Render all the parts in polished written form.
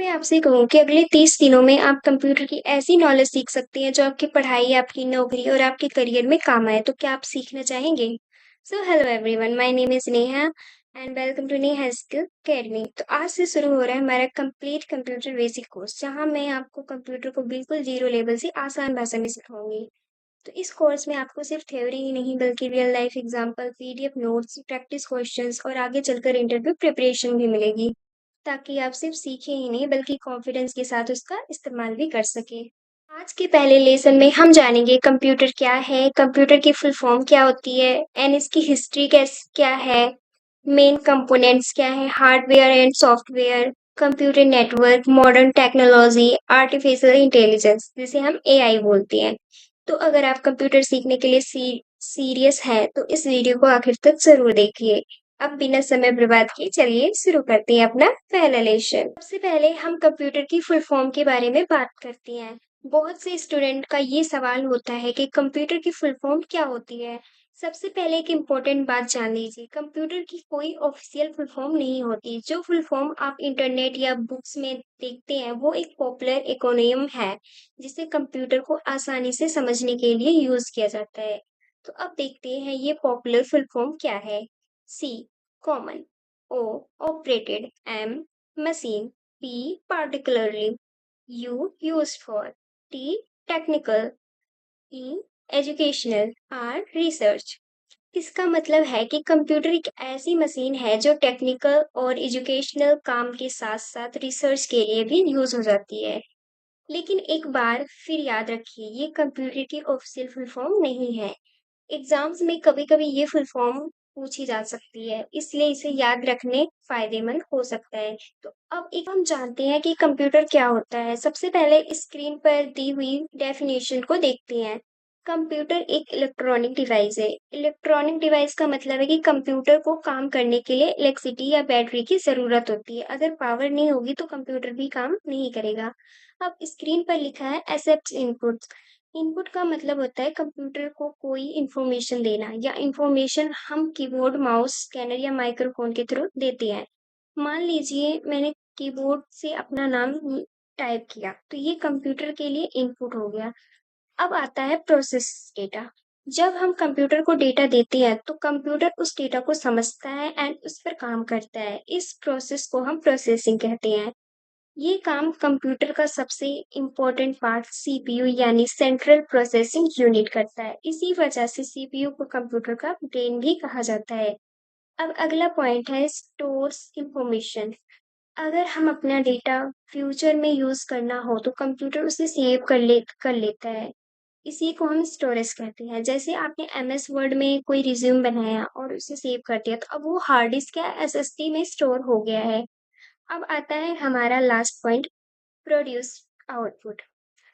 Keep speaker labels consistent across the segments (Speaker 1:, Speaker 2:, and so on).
Speaker 1: मैं आपसे कहूँ कि अगले 30 दिनों में आप कंप्यूटर की ऐसी नॉलेज सीख सकती हैं जो आपकी पढ़ाई, आपकी नौकरी और आपके करियर में काम आए। तो क्या आप सीखना चाहेंगे? So hello everyone, my name is Neha and welcome to Neha skill academy. तो आज से शुरू हो रहा है हमारा कंप्लीट कंप्यूटर बेसिक कोर्स, जहाँ मैं आपको कंप्यूटर को बिल्कुल जीरो लेवल से आसान भाषा में सिखाऊंगी। तो इस कोर्स में आपको सिर्फ थ्योरी ही नहीं बल्कि real life example, PDF notes, practice questions और आगे चलकर इंटरव्यू प्रिपरेशन भी मिलेगी, ताकि आप सिर्फ सीखें ही नहीं बल्कि कॉन्फिडेंस के साथ उसका इस्तेमाल भी कर सकें। आज के पहले लेसन में हम जानेंगे कंप्यूटर क्या है, कंप्यूटर की फुल फॉर्म क्या होती है एंड इसकी हिस्ट्री क्या है, मेन कंपोनेंट्स क्या है, hardware and software, computer network, modern technology, artificial intelligence जिसे हम एआई बोलते हैं। तो अगर आप कंप्यूटर सीखने के लिए सीरियस हैं तो इस वीडियो को आखिर तक जरूर देखिए। अब बिना समय बर्बाद किए चलिए शुरू करते हैं अपना पहला लेसन। सबसे पहले हम कंप्यूटर की फुल फॉर्म के बारे में बात करते हैं। बहुत से स्टूडेंट का ये सवाल होता है कि कंप्यूटर की फुल फॉर्म क्या होती है। सबसे पहले एक इम्पोर्टेंट बात जान लीजिए, कंप्यूटर की कोई ऑफिशियल फुल फॉर्म नहीं होती। जो फुल फॉर्म आप इंटरनेट या बुक्स में देखते हैं वो एक पॉपुलर एक्रोनियम है, जिसे कंप्यूटर को आसानी से समझने के लिए यूज किया जाता है। तो अब देखते हैं ये पॉपुलर फुल फॉर्म क्या है। C common, O operated, M machine, P particularly, U used for, T technical, E educational, R research। इसका मतलब है कि कंप्यूटर एक ऐसी मशीन है जो टेक्निकल और एजुकेशनल काम के साथ साथ रिसर्च के लिए भी यूज हो जाती है। लेकिन एक बार फिर याद रखिए, ये कंप्यूटर की ऑफिशियल फुल फॉर्म नहीं है। एग्जाम्स में कभी-कभी ये फुल फॉर्म पूछी जा सकती है, इसलिए इसे याद रखने फायदेमंद हो सकता है। तो अब एक हम जानते हैं कि कंप्यूटर क्या होता है। सबसे पहले स्क्रीन पर दी हुई डेफिनेशन को देखते हैं। कंप्यूटर एक इलेक्ट्रॉनिक डिवाइस है। इलेक्ट्रॉनिक डिवाइस का मतलब है कि कंप्यूटर को काम करने के लिए इलेक्ट्रिसिटी या बैटरी की जरूरत होती है। अगर पावर नहीं होगी तो कंप्यूटर भी काम नहीं करेगा। अब स्क्रीन पर लिखा है एक्सेप्ट इनपुट। इनपुट का मतलब होता है कंप्यूटर को कोई इंफॉर्मेशन देना, या इंफॉर्मेशन हम कीबोर्ड, माउस, स्कैनर या माइक्रोफोन के थ्रू देते हैं। मान लीजिए मैंने कीबोर्ड से अपना नाम टाइप किया, तो ये कंप्यूटर के लिए इनपुट हो गया। अब आता है प्रोसेस डेटा। जब हम कंप्यूटर को डेटा देते हैं तो कंप्यूटर उस डेटा को समझता है एंड उस पर काम करता है। इस प्रोसेस को हम प्रोसेसिंग कहते हैं। ये काम कंप्यूटर का सबसे इम्पोर्टेंट पार्ट सीपीयू यानी सेंट्रल प्रोसेसिंग यूनिट करता है। इसी वजह से सीपीयू को कंप्यूटर का ब्रेन भी कहा जाता है। अब अगला पॉइंट है स्टोर्स इंफॉर्मेशन। अगर हम अपना डेटा फ्यूचर में यूज करना हो तो कंप्यूटर उसे सेव कर लेता है। इसी को हम स्टोरेज कहते हैं। जैसे आपने एमएस वर्ड में कोई रिज्यूम बनाया और उसे सेव कर दिया, तो अब वो हार्ड डिस्क या एसएसडी में स्टोर हो गया है। अब आता है हमारा last point, produce output.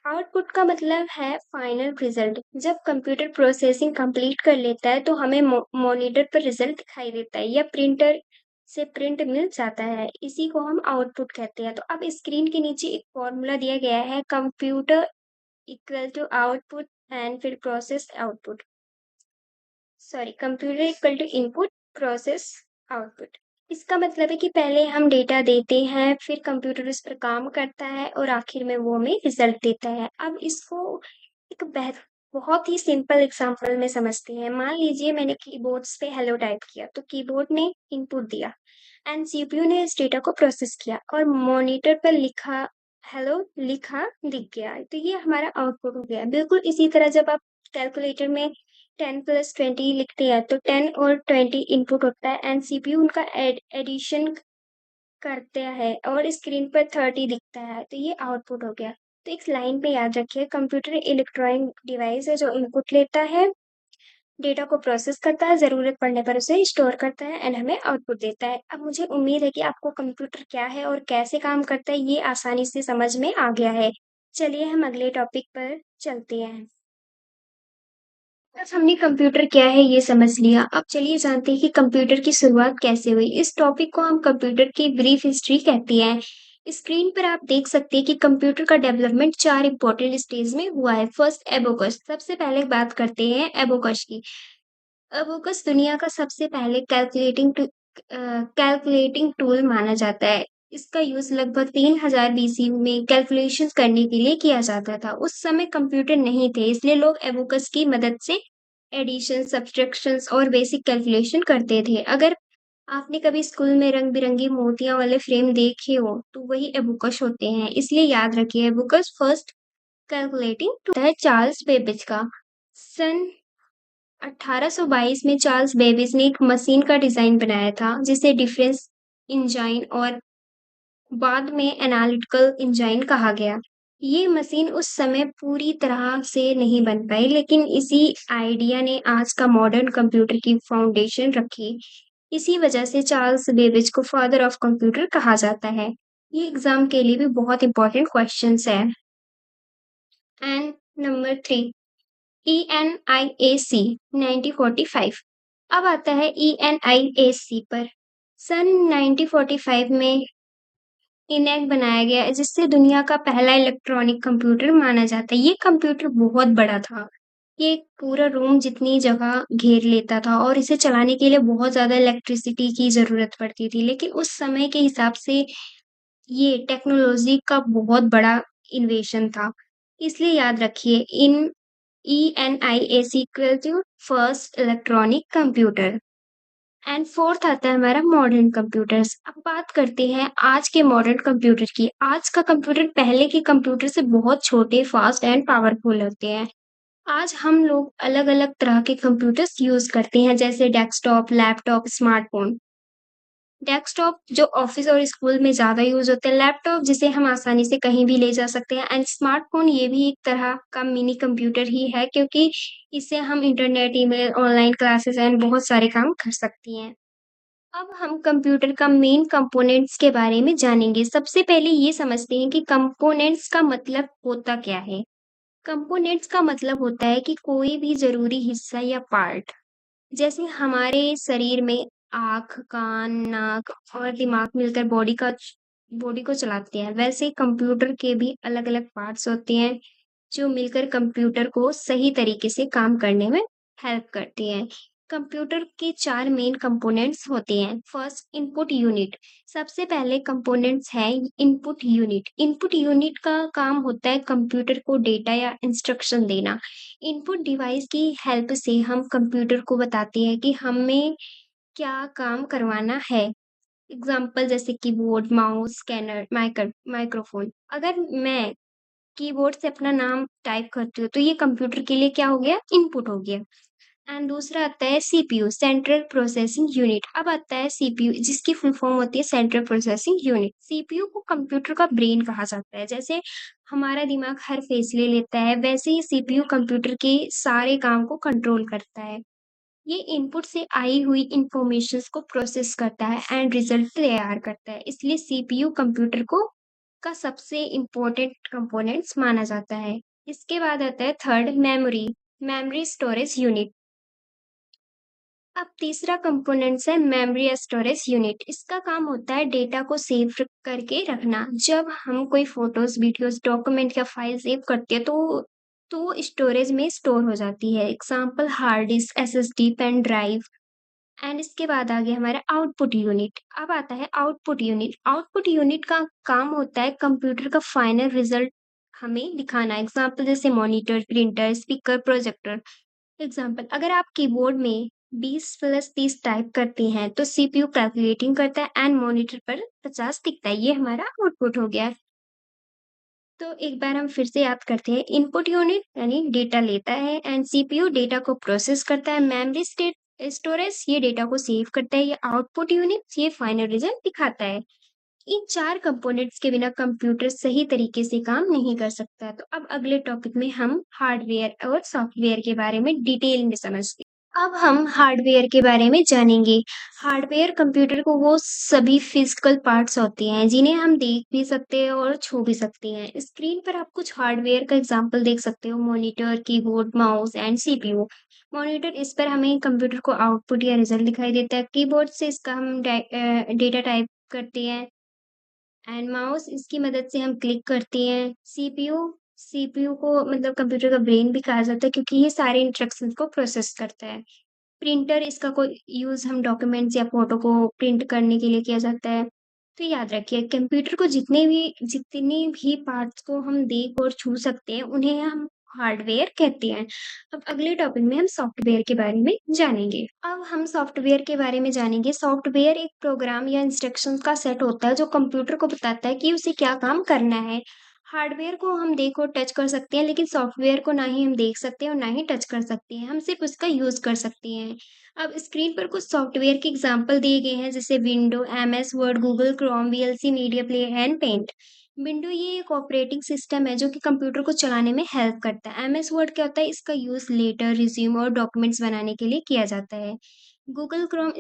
Speaker 1: Output का मतलब है फाइनल रिजल्ट। जब कंप्यूटर प्रोसेसिंग कंप्लीट कर लेता है तो हमें मॉनिटर पर रिजल्ट दिखाई देता है या प्रिंटर से प्रिंट मिल जाता है। इसी को हम आउटपुट कहते हैं। तो अब स्क्रीन के नीचे एक फॉर्मूला दिया गया है, computer equal to output and फिर process output, sorry, computer equal to input process output. इसका मतलब है कि पहले हम डेटा देते हैं, फिर कंप्यूटर उस पर काम करता है और आखिर में वो हमें रिजल्ट देता है। अब इसको एक बहुत ही सिंपल एग्जांपल में समझते हैं। मान लीजिए मैंने कीबोर्ड्स पे हेलो टाइप किया, तो कीबोर्ड ने इनपुट दिया एंड सीपीयू ने इस डेटा को प्रोसेस किया और मॉनिटर पर लिखा हेलो लिखा दिख गया। तो ये हमारा आउटपुट हो गया। बिल्कुल इसी तरह जब आप कैलकुलेटर में 10 + 20 लिखते हैं तो 10 और 20 इनपुट होता है एंड सीपीयू उनका एडिशन करता है और स्क्रीन पर 30 दिखता है, तो ये आउटपुट हो गया। तो एक लाइन पे याद रखिए, कंप्यूटर इलेक्ट्रॉनिक डिवाइस है जो इनपुट लेता है, डेटा को प्रोसेस करता है, ज़रूरत पड़ने पर उसे स्टोर करता है एंड हमें आउटपुट देता है। अब मुझे उम्मीद है कि आपको कंप्यूटर क्या है और कैसे काम करता है ये आसानी से समझ में आ गया है। चलिए हम अगले टॉपिक पर चलते हैं। बस हमने कंप्यूटर क्या है ये समझ लिया, अब चलिए जानते हैं कि कंप्यूटर की शुरुआत कैसे हुई। इस टॉपिक को हम कंप्यूटर की ब्रीफ हिस्ट्री कहते हैं। स्क्रीन पर आप देख सकते हैं कि कंप्यूटर का डेवलपमेंट 4 इंपॉर्टेंट स्टेज में हुआ है। First abacus. सबसे पहले बात करते हैं एबोकस की। एबोकस दुनिया का सबसे पहले कैलकुलेटिंग टूल माना जाता है। इसका यूज़ लगभग 3000 बीसी में कैलकुलेशंस करने के लिए किया जाता था। उस समय कंप्यूटर नहीं थे, इसलिए लोग एबोकस की मदद से एडिशन, सब्ट्रैक्शंस और बेसिक कैलकुलेशन करते थे। अगर आपने कभी स्कूल में रंग-बिरंगी मोतियाँ वाले फ्रेम देखे हो, तो वही एबोकस होते हैं। इसलिए याद रखिए एबोकस फर्स्ट कैलकुलेटिंग टूल है चार्ल्स बेबेज का। सन 1822 में चार्ल्स बेबेज ने एक मशीन का डिज़ाइन बनाया था, जिसे डिफरेंस इंजाइन और बाद में एनालिटिकल इंजाइन कहा गया। ये मशीन उस समय पूरी तरह से नहीं बन पाई, लेकिन इसी आइडिया ने आज का मॉडर्न कंप्यूटर की फाउंडेशन रखी। इसी वजह से चार्ल्स बेबेज को फादर ऑफ कंप्यूटर कहा जाता है। ये एग्जाम के लिए भी बहुत इंपॉर्टेंट क्वेश्चंस है। And number 3, ENIAC 1945। अब आता है ENIAC पर। सन 1945 में इनैक बनाया गया है, जिससे दुनिया का पहला इलेक्ट्रॉनिक कंप्यूटर माना जाता है। ये कंप्यूटर बहुत बड़ा था। ये एक पूरा रूम जितनी जगह घेर लेता था और इसे चलाने के लिए बहुत ज़्यादा इलेक्ट्रिसिटी की ज़रूरत पड़ती थी। लेकिन उस समय के हिसाब से ये टेक्नोलॉजी का बहुत बड़ा इन्वेशन था। इसलिए याद रखिए इन ENIAC equal to first electronic computer. And fourth आता है हमारा मॉडर्न कंप्यूटर्स। अब बात करते हैं आज के मॉडर्न कंप्यूटर की। आज का कंप्यूटर पहले के कंप्यूटर से बहुत छोटे, फास्ट एंड पावरफुल होते हैं। आज हम लोग अलग-अलग तरह के कंप्यूटर्स यूज़ करते हैं, जैसे डेस्कटॉप, लैपटॉप, स्मार्टफ़ोन। डेस्कटॉप जो ऑफिस और स्कूल में ज़्यादा यूज़ होते हैं, लैपटॉप जिसे हम आसानी से कहीं भी ले जा सकते हैं एंड स्मार्टफ़ोन ये भी एक तरह का मिनी कंप्यूटर ही है, क्योंकि इससे हम internet, email, online classes and बहुत सारे काम कर सकती हैं। अब हम कंप्यूटर का मेन कंपोनेंट्स के बारे में जानेंगे। सबसे पहले ये समझते हैं कि कंपोनेंट्स का मतलब होता क्या है। कंपोनेंट्स का मतलब होता है कि कोई भी ज़रूरी हिस्सा या पार्ट, जैसे हमारे शरीर में आँख, कान, नाक और दिमाग मिलकर बॉडी को चलाते हैं, वैसे ही कंप्यूटर के भी अलग-अलग पार्ट्स होते हैं, जो मिलकर कंप्यूटर को सही तरीके से काम करने में हेल्प करती हैं। कंप्यूटर के 4 मेन कंपोनेंट्स होते हैं। First, input unit. सबसे पहले कंपोनेंट्स है इनपुट यूनिट। इनपुट यूनिट का काम होता है कंप्यूटर को डेटा या इंस्ट्रक्शन देना। इनपुट डिवाइस की हेल्प से हम कंप्यूटर को बताते हैं कि हमें क्या काम करवाना है। एग्जाम्पल जैसे कीबोर्ड, माउस, स्कैनर, माइक्रोफोन। अगर मैं कीबोर्ड से अपना नाम टाइप करती हूँ, तो ये कंप्यूटर के लिए क्या हो गया? इनपुट हो गया। एंड दूसरा आता है सीपीयू, सेंट्रल प्रोसेसिंग यूनिट। अब आता है सीपीयू, जिसकी फुल फॉर्म होती है सेंट्रल प्रोसेसिंग यूनिट। सीपीयू को कंप्यूटर का ब्रेन कहा जाता है। जैसे हमारा दिमाग हर फैसले लेता है, वैसे ही सीपीयू कंप्यूटर के सारे काम को कंट्रोल करता है। ये इनपुट से आई हुई इंफॉर्मेशंस को प्रोसेस करता है एंड रिजल्ट तैयार करता है। इसलिए सीपीयू कंप्यूटर को का सबसे इम्पोर्टेंट कंपोनेंट्स माना जाता है। इसके बाद आता है third, memory, memory storage unit. अब तीसरा कंपोनेंट्स है मेमोरी स्टोरेज यूनिट। इसका काम होता है डेटा को सेव करके रखना। जब हम कोई फोटोज, वीडियोस, डॉक्यूमेंट या फाइल सेव करते हैं, तो स्टोरेज में स्टोर हो जाती है। Example hard disk, SSD, pen drive. And इसके बाद आ गया हमारा आउटपुट यूनिट। अब आता है आउटपुट यूनिट। आउटपुट यूनिट का काम होता है कंप्यूटर का फाइनल रिजल्ट हमें दिखाना। एग्जाम्पल जैसे monitor, printer, speaker, projector. Example, अगर आप कीबोर्ड में 20 प्लस 30 टाइप करते हैं, तो सीपीयू कैलकुलेटिंग करता है एंड मॉनिटर पर 50 दिखता है। ये हमारा आउटपुट हो गया। तो एक बार हम फिर से याद करते हैं। इनपुट यूनिट यानी डेटा लेता है एंड सीपीयू डेटा को प्रोसेस करता है। मेमोरी स्टेट स्टोरेज ये डेटा को सेव करता है। ये आउटपुट यूनिट ये फाइनल रिजल्ट दिखाता है। इन 4 कंपोनेंट्स के बिना कंप्यूटर सही तरीके से काम नहीं कर सकता। तो अब अगले टॉपिक में हम हार्डवेयर और सॉफ्टवेयर के बारे में डिटेल में समझते हैं। अब हम हार्डवेयर के बारे में जानेंगे। हार्डवेयर कंप्यूटर को वो सभी फिजिकल पार्ट्स होते हैं, जिन्हें हम देख भी सकते हैं और छू भी सकते हैं। स्क्रीन पर आप कुछ हार्डवेयर का एग्जांपल देख सकते हो, monitor, keyboard, mouse and CPU. Monitor, इस पर हमें कंप्यूटर को आउटपुट या रिजल्ट दिखाई देता है। कीबोर्ड से इसका हम डेटा टाइप करते हैं एंड माउस, इसकी मदद से हम क्लिक करते हैं। सीपीयू को मतलब कंप्यूटर का ब्रेन भी कहा जाता है, क्योंकि ये सारे इंस्ट्रक्शंस को प्रोसेस करता है। प्रिंटर, इसका कोई यूज़ हम डॉक्यूमेंट्स या फ़ोटो को प्रिंट करने के लिए किया जाता है। तो याद रखिए कंप्यूटर को जितने भी पार्ट्स को हम देख और छू सकते हैं उन्हें हम हार्डवेयर कहते हैं। अब अगले टॉपिक में हम सॉफ्टवेयर के बारे में जानेंगे। अब हम सॉफ्टवेयर के बारे में जानेंगे। सॉफ्टवेयर एक प्रोग्राम या इंस्ट्रक्शंस का सेट होता है जो कंप्यूटर को बताता है कि उसे क्या काम करना है। हार्डवेयर को हम देख और टच कर सकते हैं, लेकिन सॉफ्टवेयर को ना ही हम देख सकते हैं और ना ही टच कर सकते हैं। हम सिर्फ उसका यूज कर सकते हैं। अब स्क्रीन पर कुछ सॉफ्टवेयर के एग्जाम्पल दिए गए हैं, जैसे window, MS Word, Google Chrome, VLC media player and paint. Window ये एक ऑपरेटिंग सिस्टम है जो कि कंप्यूटर को चलाने में हेल्प करता है। एमएस वर्ड क्या होता है? इसका यूज लेटर, रिज्यूम और डॉक्यूमेंट्स बनाने के लिए किया जाता है। गूगल क्रोम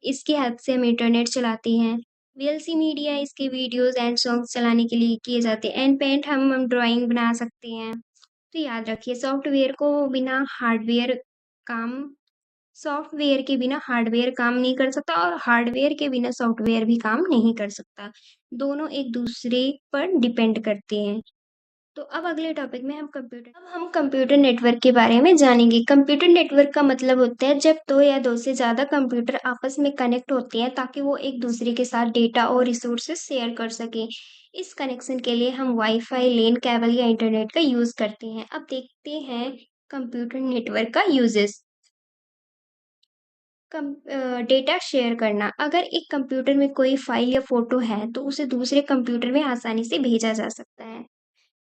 Speaker 1: इसकी हेल्प से हम इंटरनेट चलाते हैं। वीएलसी मीडिया इसके वीडियोस एंड सॉन्ग्स चलाने के लिए किए जाते हैं। एंड पेंट हम ड्राइंग बना सकते हैं। तो याद रखिए काम सॉफ्टवेयर के बिना हार्डवेयर काम नहीं कर सकता और हार्डवेयर के बिना सॉफ्टवेयर भी काम नहीं कर सकता। दोनों एक दूसरे पर डिपेंड करते हैं। तो अब अगले टॉपिक में हम कंप्यूटर नेटवर्क के बारे में जानेंगे। कंप्यूटर नेटवर्क का मतलब होता है जब दो या दो से ज़्यादा कंप्यूटर आपस में कनेक्ट होते हैं ताकि वो एक दूसरे के साथ डेटा और रिसोर्सेज शेयर कर सकें। इस कनेक्शन के लिए हम वाईफाई, लेन केबल या इंटरनेट का यूज़ करते हैं। अब देखते हैं कंप्यूटर नेटवर्क का यूजेस। डेटा शेयर करना। अगर एक कंप्यूटर में कोई फाइल या फोटो है तो उसे दूसरे कंप्यूटर में आसानी से भेजा जा सकता है।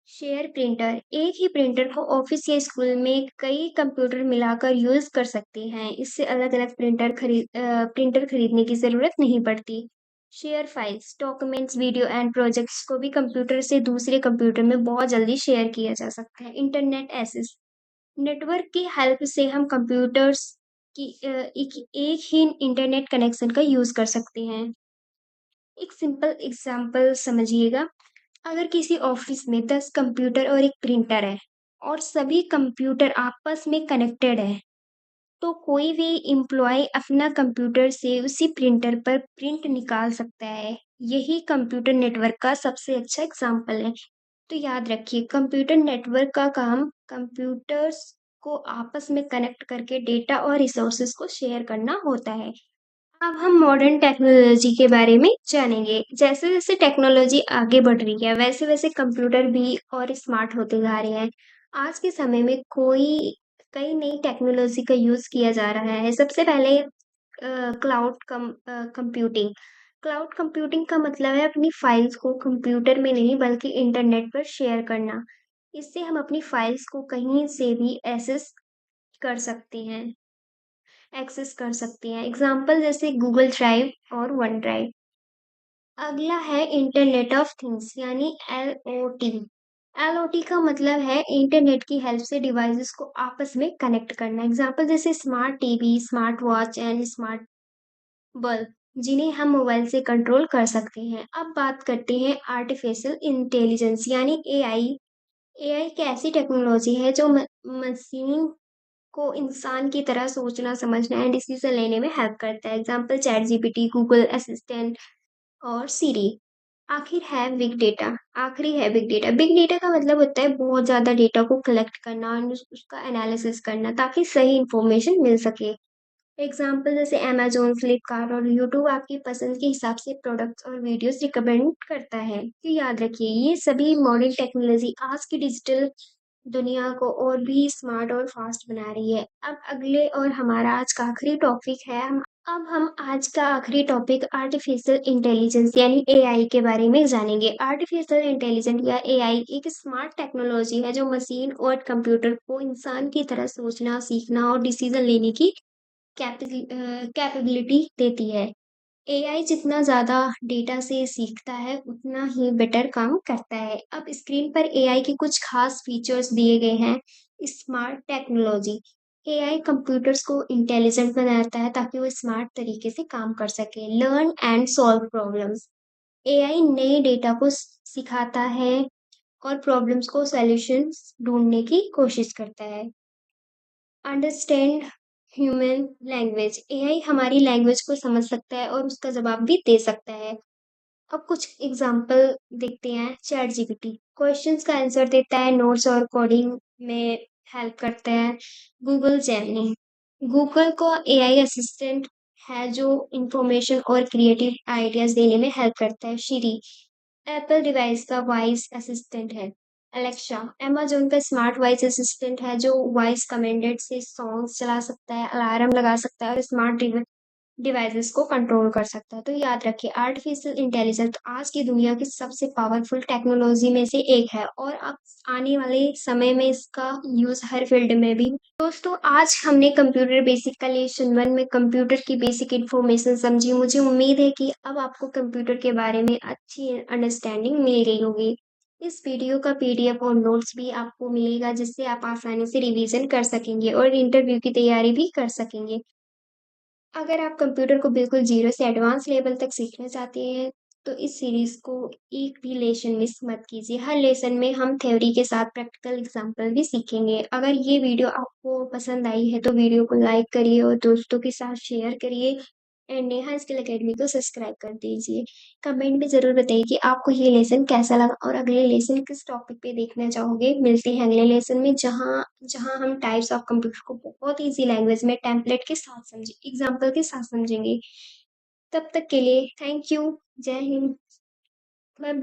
Speaker 1: Share printer. एक ही प्रिंटर को ऑफिस या स्कूल में कई कंप्यूटर मिलाकर यूज कर सकते हैं। इससे अलग-अलग प्रिंटर खरीदने की जरूरत नहीं पड़ती। Share files, documents, video and projects को भी कंप्यूटर से दूसरे कंप्यूटर में बहुत जल्दी शेयर किया जा सकता है। Internet access. नेटवर्क की हेल्प से हम कंप्यूटर्स एक ही इंटरनेट कनेक्शन का यूज कर सकते हैं। एक सिंपल एग्जांपल समझिएगा। अगर किसी ऑफिस में 10 कंप्यूटर और एक प्रिंटर है और सभी कंप्यूटर आपस में कनेक्टेड है, तो कोई भी एम्प्लॉय अपना कंप्यूटर से उसी प्रिंटर पर प्रिंट निकाल सकता है। यही कंप्यूटर नेटवर्क का सबसे अच्छा एग्जांपल है। तो याद रखिए कंप्यूटर नेटवर्क का काम कंप्यूटर्स को आपस में कनेक्ट करके डेटा और रिसोर्सेज को शेयर करना होता है। अब हम मॉडर्न टेक्नोलॉजी के बारे में जानेंगे। जैसे-जैसे टेक्नोलॉजी आगे बढ़ रही है, वैसे-वैसे कंप्यूटर भी और स्मार्ट होते जा रहे हैं। आज के समय में कोई कई नई टेक्नोलॉजी का यूज़ किया जा रहा है। सबसे पहले कंप्यूटिंग। क्लाउड कंप्यूटिंग का मतलब है अपनी फाइल्स को कंप्यूटर में नहीं बल्कि इंटरनेट पर शेयर करना। इससे हम अपनी फाइल्स को कहीं से भी कर सकते हैं एक्सेस कर सकते हैं। एग्ज़ाम्पल जैसे गूगल ड्राइव और वन ड्राइव। अगला है इंटरनेट ऑफ थिंग्स यानी एलओटी। एलओटी का मतलब है इंटरनेट की हेल्प से डिवाइसेस को आपस में कनेक्ट करना। एग्ज़ाम्पल जैसे smart TV, smart watch and smart bulb, जिन्हें हम मोबाइल से कंट्रोल कर सकते हैं। अब बात करते हैं आर्टिफिशियल इंटेलिजेंस यानी एआई। एआई एक ऐसी टेक्नोलॉजी है जो मशीन को इंसान की तरह सोचना, समझना एंड डिसीजन लेने में हेल्प करता है। Example chat GPT, Google assistant और सीरी। आखिरी है बिग डेटा। बिग डेटा का मतलब होता है बहुत ज़्यादा डेटा को कलेक्ट करना और उसका एनालिसिस करना ताकि सही इंफॉर्मेशन मिल सके। एग्जाम्पल जैसे अमेज़न, फ्लिपकार्ट और यूट्यूब आपकी पसंद के हिसाब से प्रोडक्ट्स और वीडियोस रिकमेंड करता है। तो याद रखिए ये सभी मॉडर्न टेक्नोलॉजी आज की डिजिटल दुनिया को और भी स्मार्ट और फास्ट बना रही है। अब हम आज का आखिरी टॉपिक आर्टिफिशियल इंटेलिजेंस यानी एआई के बारे में जानेंगे। आर्टिफिशियल इंटेलिजेंस या एआई एक स्मार्ट टेक्नोलॉजी है जो मशीन और कंप्यूटर को इंसान की तरह सोचना, सीखना और डिसीजन लेने की कैपेबिलिटी देती है। एआई जितना ज़्यादा डेटा से सीखता है, उतना ही बेटर काम करता है। अब स्क्रीन पर एआई के कुछ खास फीचर्स दिए गए हैं। Smart technology. एआई कंप्यूटर्स को इंटेलिजेंट बनाता है ताकि वो स्मार्ट तरीके से काम कर सके। Learn and solve problems. AI नए डेटा को सिखाता है और प्रॉब्लम्स को सॉल्यूशंस ढूँढने की कोशिश करता है। Understand human language. एआई हमारी लैंग्वेज को समझ सकता है और उसका जवाब भी दे सकता है। अब कुछ एग्जाम्पल देखते हैं। चैट जीपीटी क्वेश्चंस का आंसर देता है, नोट्स और कोडिंग में हेल्प करता है। गूगल जेमिनी गूगल को एआई असिस्टेंट है जो इंफॉर्मेशन और क्रिएटिव आइडियाज देने में हेल्प करता है। श्री एप्पल डिवाइस का वॉइस असिस्टेंट है। अलेक्सा अमेज़न का स्मार्ट वॉइस असिस्टेंट है जो वॉइस कमांडेड से सॉन्ग्स चला सकता है, अलार्म लगा सकता है और स्मार्ट डिवाइसेस को कंट्रोल कर सकता है। तो याद रखिए आर्टिफिशियल इंटेलिजेंस आज की दुनिया की सबसे पावरफुल टेक्नोलॉजी में से एक है और अब आने वाले समय में इसका यूज हर फील्ड में भी। दोस्तों आज हमने कंप्यूटर बेसिक का लेसन 1 में कंप्यूटर की बेसिक इंफॉर्मेशन समझी। मुझे उम्मीद है कि अब आपको कंप्यूटर के बारे में अच्छी अंडरस्टैंडिंग मिल गई होगी। इस वीडियो का पीडीएफ और नोट्स भी आपको मिलेगा जिससे आप आसानी से रिवीजन कर सकेंगे और इंटरव्यू की तैयारी भी कर सकेंगे। अगर आप कंप्यूटर को बिल्कुल जीरो से एडवांस लेवल तक सीखना चाहते हैं, तो इस सीरीज को एक भी लेसन मिस मत कीजिए। हर लेसन में हम थ्योरी के साथ प्रैक्टिकल एग्जाम्पल भी सीखेंगे। अगर ये वीडियो आपको पसंद आई है, तो वीडियो को लाइक करिए और दोस्तों के साथ शेयर करिए एंड नेहा स्किल अकेडमी को सब्सक्राइब कर दीजिए। कमेंट में ज़रूर बताइए कि आपको ये लेसन कैसा लगा और अगले लेसन किस टॉपिक पे देखना चाहोगे। मिलते हैं अगले लेसन में जहाँ जहाँ हम टाइप्स ऑफ कंप्यूटर को बहुत ईजी लैंग्वेज में टेम्पलेट के साथ समझे एग्जाम्पल के साथ समझेंगे। तब तक के लिए थैंक यू। जय हिंद। बाय।